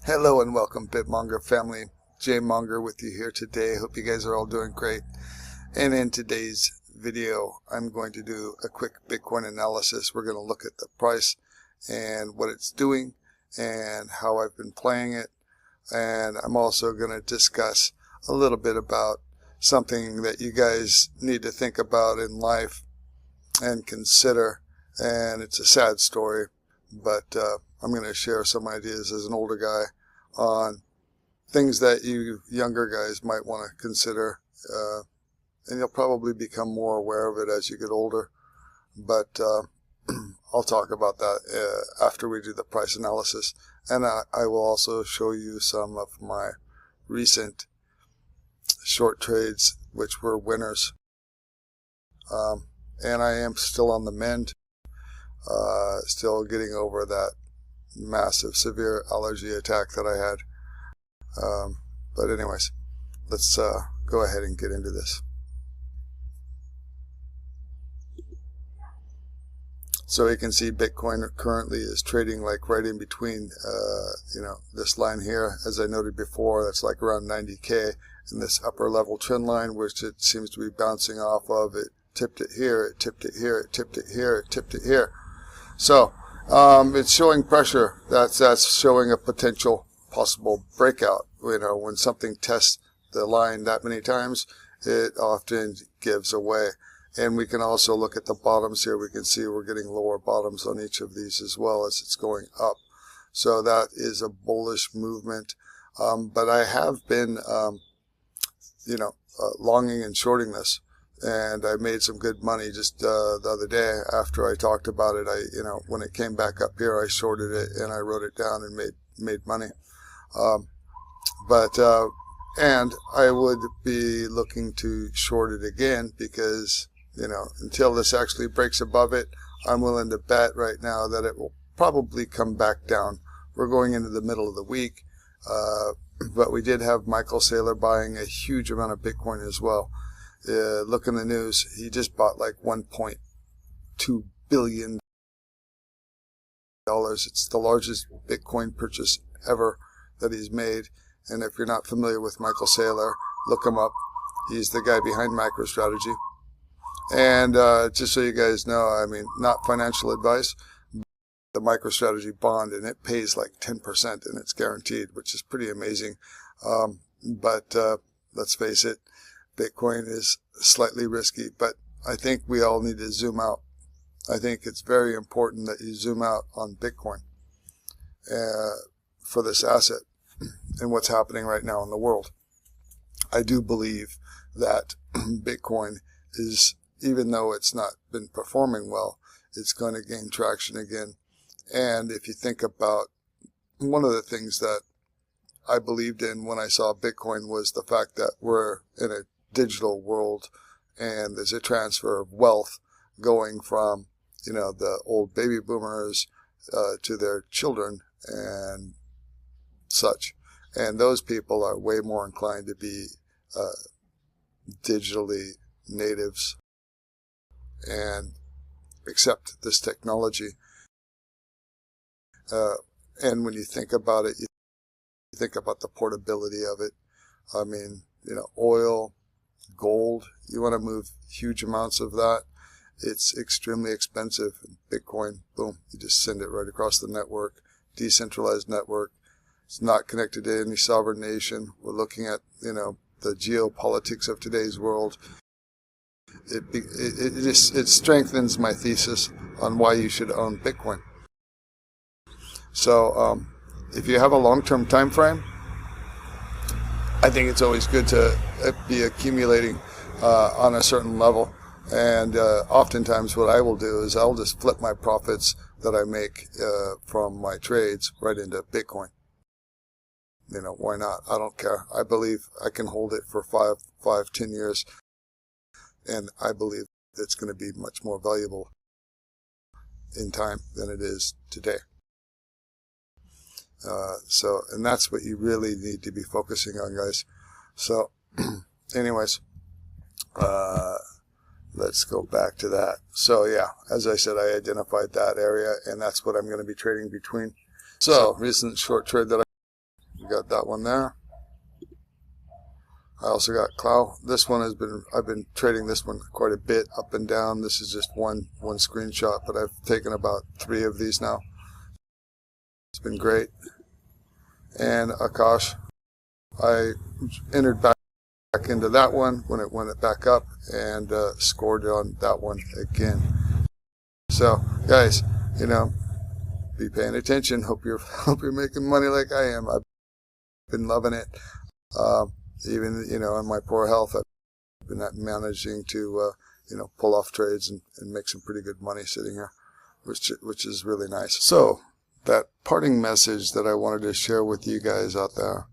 Hello and welcome, BitMonger family. Monger with you here today. Hope you guys are all doing great. And in today's video, I'm going to do a quick Bitcoin analysis. We're going to look at the price and what it's doing and how I've been playing it. And I'm also going to discuss a little bit about something that you guys need to think about in life and consider. And it's a sad story, but I'm going to share some ideas as an older guy on things that you younger guys might want to consider, and you'll probably become more aware of it as you get older, but I'll talk about that after we do the price analysis, and I will also show you some of my recent short trades which were winners, and I am still on the mend, still getting over that massive severe allergy attack that I had, but anyways, let's go ahead and get into this. So you can see Bitcoin currently is trading like right in between this line here, as I noted before. That's like around 90k, and this upper level trend line, which it seems to be bouncing off of. It tipped it here, it tipped it here, it tipped it here, it tipped it here. So it's showing pressure. That's showing a potential possible breakout. When something tests the line that many times, it often gives away. And we can also look at the bottoms here. We can see we're getting lower bottoms on each of these as well as it's going up. So that is a bullish movement. But I have been, longing and shorting this. And I made some good money just the other day after I talked about it. When it came back up here, I shorted it and I wrote it down and made money. And I would be looking to short it again because, until this actually breaks above it, I'm willing to bet right now that it will probably come back down. We're going into the middle of the week, but we did have Michael Saylor buying a huge amount of Bitcoin as well. Look in the news, he just bought like $1.2 billion. It's the largest Bitcoin purchase ever that he's made. And if you're not familiar with Michael Saylor, look him up. He's the guy behind MicroStrategy. And just so you guys know, not financial advice, the MicroStrategy bond, and it pays like 10% and it's guaranteed, which is pretty amazing. But let's face it, Bitcoin is slightly risky, but I think we all need to zoom out. I think it's very important that you zoom out on Bitcoin for this asset and what's happening right now in the world. I do believe that Bitcoin is, even though it's not been performing well, it's going to gain traction again. And if you think about one of the things that I believed in when I saw Bitcoin was the fact that we're in a digital world and there's a transfer of wealth going from the old baby boomers to their children and such, and those people are way more inclined to be digitally natives and accept this technology, and when you think about it, you think about the portability of it. Oil, gold, you want to move huge amounts of that. It's extremely expensive. Bitcoin, boom, you just send it right across the network, decentralized network. It's not connected to any sovereign nation. We're looking at, the geopolitics of today's world. It strengthens my thesis on why you should own Bitcoin. So if you have a long-term time frame, I think it's always good to be accumulating on a certain level. And oftentimes what I will do is I'll just flip my profits that I make from my trades right into Bitcoin. Why not? I don't care. I believe I can hold it for 10 years. And I believe it's going to be much more valuable in time than it is today. And that's what you really need to be focusing on, guys. So, anyways, let's go back to that. So, yeah, as I said, I identified that area, and that's what I'm going to be trading between. So, recent short trade that We got that one there. I also got Clow. This one I've been trading this one quite a bit up and down. This is just one screenshot, but I've taken about 3 of these now. It's been great. And Akash, I entered back into that one when it went back up and scored on that one again. So guys, you know, be paying attention. Hope you're making money like I am. I've been loving it. Even, you know, in my poor health, I've been managing to you know, pull off trades and make some pretty good money sitting here, which is really nice. So that parting message that I wanted to share with you guys out there,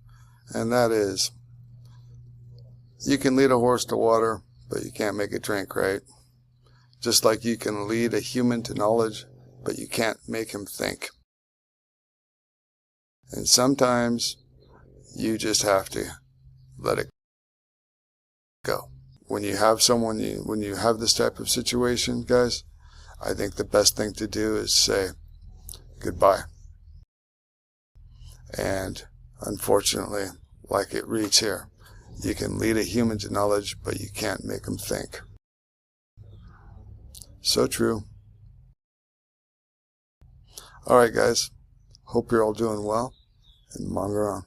and that is, you can lead a horse to water, but you can't make it drink, right? Just like you can lead a human to knowledge, but you can't make him think. And sometimes you just have to let it go. When you have someone, when you have this type of situation, guys, I think the best thing to do is say goodbye. And unfortunately, like it reads here, you can lead a human to knowledge, but you can't make them think. So true. Alright guys, hope you're all doing well, and monger on.